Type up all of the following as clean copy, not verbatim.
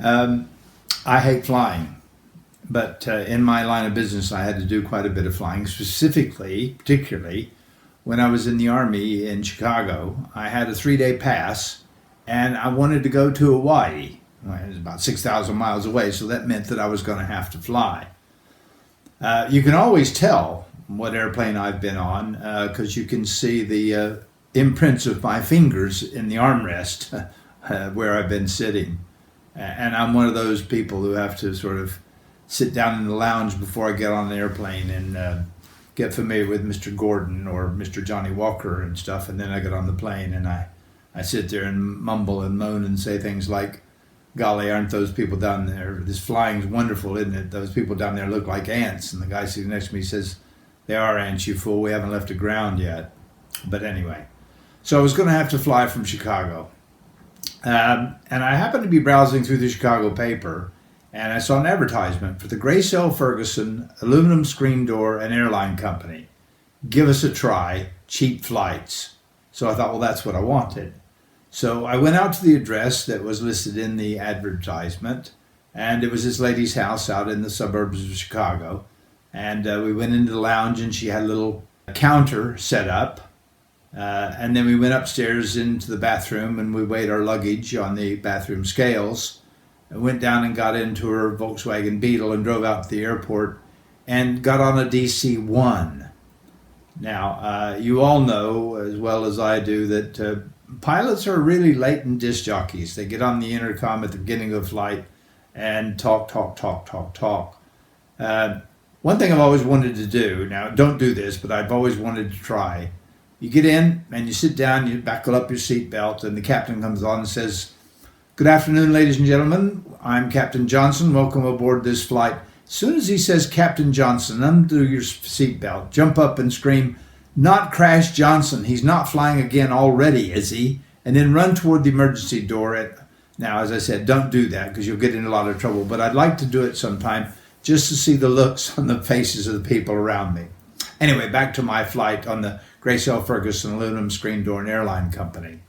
I hate flying, but in my line of business, I had to do quite a bit of flying, particularly when I was in the Army in Chicago. I had a 3-day pass, and I wanted to go to Hawaii. Well, it was about 6,000 miles away, so that meant that I was going to have to fly. You can always tell what airplane I've been on because you can see the imprints of my fingers in the armrest where I've been sitting. And I'm one of those people who have to sort of sit down in the lounge before I get on the airplane and get familiar with Mr. Gordon or Mr. Johnny Walker and stuff. And then I get on the plane and I sit there and mumble and moan and say things like, golly, aren't those people down there? This flying's wonderful, isn't it? Those people down there look like ants. And the guy sitting next to me says, they are ants, you fool. We haven't left the ground yet. But anyway, so I was going to have to fly from Chicago. And I happened to be browsing through the Chicago paper, and I saw an advertisement for the Grace L. Ferguson Aluminum Screen Door and Airline Company. Give us a try, cheap flights. So I thought, well, that's what I wanted. So I went out to the address that was listed in the advertisement, and it was this lady's house out in the suburbs of Chicago. And we went into the lounge, and she had a little counter set up. And then we went upstairs into the bathroom, and we weighed our luggage on the bathroom scales. I went down and got into her Volkswagen Beetle and drove out to the airport and got on a DC-1. Now, you all know as well as I do that pilots are really latent disc jockeys. They get on the intercom at the beginning of the flight and talk. One thing I've always wanted to do, now don't do this, but I've always wanted to try. You get in and you sit down, you buckle up your seatbelt, and the captain comes on and says, "Good afternoon, ladies and gentlemen. I'm Captain Johnson. Welcome aboard this flight." As soon as he says Captain Johnson, undo your seatbelt, jump up and scream, "Not Crash Johnson. He's not flying again already, is he?" And then run toward the emergency door. Now, as I said, don't do that because you'll get in a lot of trouble, but I'd like to do it sometime just to see the looks on the faces of the people around me. Anyway, back to my flight on the Grace L. Ferguson Aluminum Screen Door and Airline Company.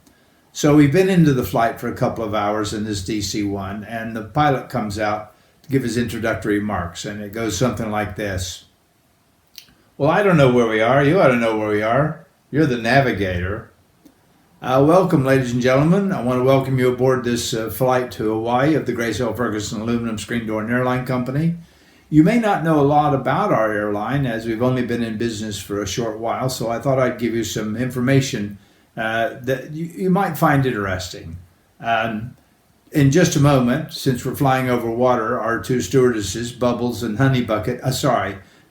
So we've been into the flight for a couple of hours in this DC-1, and the pilot comes out to give his introductory remarks, and it goes something like this. "Well, I don't know where we are. You ought to know where we are. You're the navigator. Welcome, ladies and gentlemen. I want to welcome you aboard this flight to Hawaii of the Grace L. Ferguson Aluminum Screen Door and Airline Company. You may not know a lot about our airline as we've only been in business for a short while, so I thought I'd give you some information that you might find interesting. In just a moment, since we're flying over water, our two stewardesses, Bubbles and Honeybucket,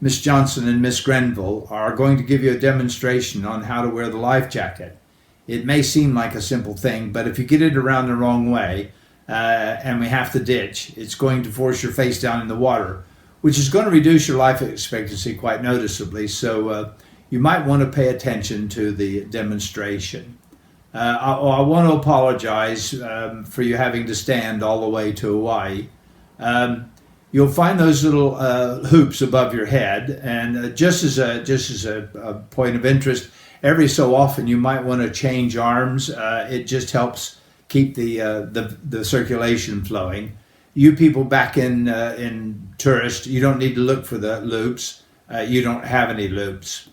Miss Johnson and Miss Grenville, are going to give you a demonstration on how to wear the life jacket. It may seem like a simple thing, but if you get it around the wrong way and we have to ditch, it's going to force your face down in the water, which is going to reduce your life expectancy quite noticeably. So you might want to pay attention to the demonstration. I want to apologize for you having to stand all the way to Hawaii. You'll find those little hoops above your head, and just as a point of interest, every so often you might want to change arms. It just helps keep the circulation flowing. You people back in tourist, you don't need to look for the loops. You don't have any loops.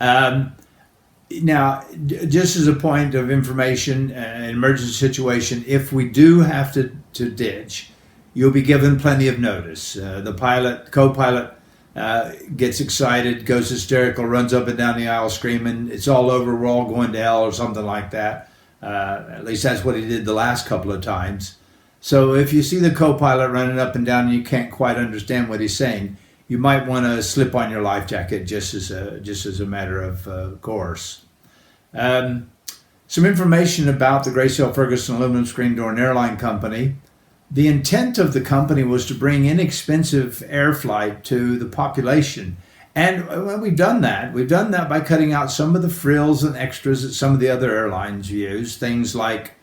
Now, just as a point of information, an emergency situation, if we do have to ditch, you'll be given plenty of notice. The co-pilot gets excited, goes hysterical, runs up and down the aisle screaming, "It's all over, we're all going to hell," or something like that. At least that's what he did the last couple of times. So if you see the co-pilot running up and down and you can't quite understand what he's saying, you might want to slip on your life jacket just as a matter of course. Some information about the Grace L. Ferguson Aluminum Screen Door and Airline Company. The intent of the company was to bring inexpensive air flight to the population. And we've done that. We've done that by cutting out some of the frills and extras that some of the other airlines use, things like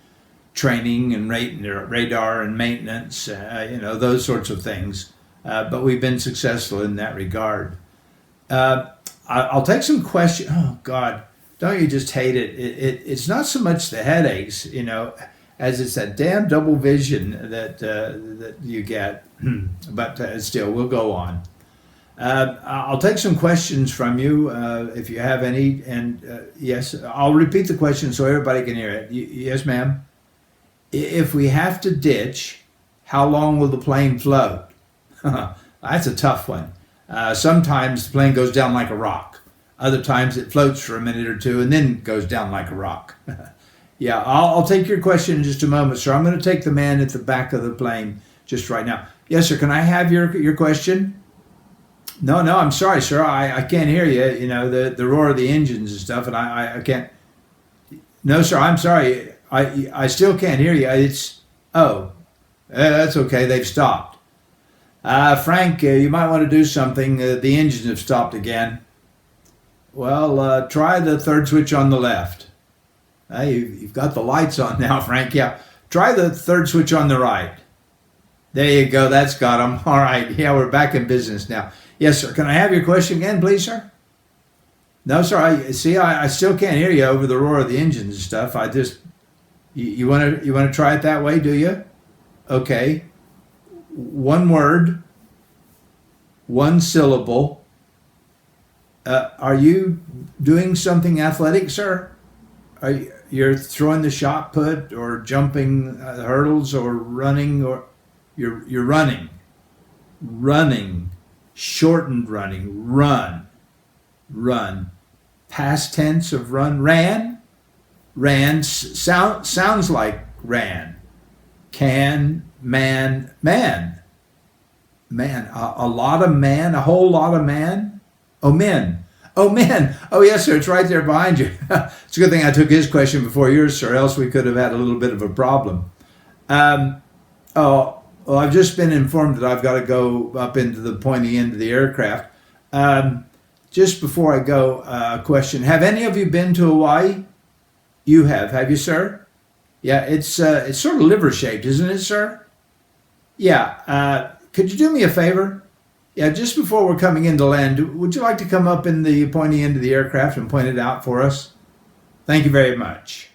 training and radar and maintenance, those sorts of things. But we've been successful in that regard. I'll take some questions. Oh, God, don't you just hate it? It's not so much the headaches, as it's that damn double vision that you get. But still, we'll go on. I'll take some questions from you if you have any. And yes, I'll repeat the question so everybody can hear it. Yes, ma'am. If we have to ditch, how long will the plane float? That's a tough one. Sometimes the plane goes down like a rock. Other times it floats for a minute or two and then goes down like a rock. Yeah, I'll take your question in just a moment, sir. I'm going to take the man at the back of the plane just right now. Yes, sir. Can I have your question? No, I'm sorry, sir. I can't hear you. You know, the roar of the engines and stuff, and I can't. No, sir. I'm sorry. I still can't hear you. That's okay. They've stopped. Frank, you might want to do something. The engines have stopped again. Well, try the third switch on the left. You've got the lights on now, Frank. Yeah. Try the third switch on the right. There you go. That's got them. All right. Yeah, we're back in business now. Yes, sir. Can I have your question again, please, sir? No, sir. I still can't hear you over the roar of the engines and stuff. You want to try it that way, do you? Okay. One word, one syllable. Are you doing something athletic, sir? You're throwing the shot put or jumping hurdles or running, or you're running, shortened running, run, past tense of run, ran, sounds like ran, can, man, a lot of man, a whole lot of man, men. Oh, yes, sir. It's right there behind you. It's a good thing I took his question before yours, sir, else we could have had a little bit of a problem. I've just been informed that I've got to go up into the pointy end of the aircraft. Just before I go, a question. Have any of you been to Hawaii? You have you, sir? Yeah, it's sort of liver-shaped, isn't it, sir? Yeah. Could you do me a favor? Yeah, just before we're coming into land, would you like to come up in the pointy end of the aircraft and point it out for us? Thank you very much.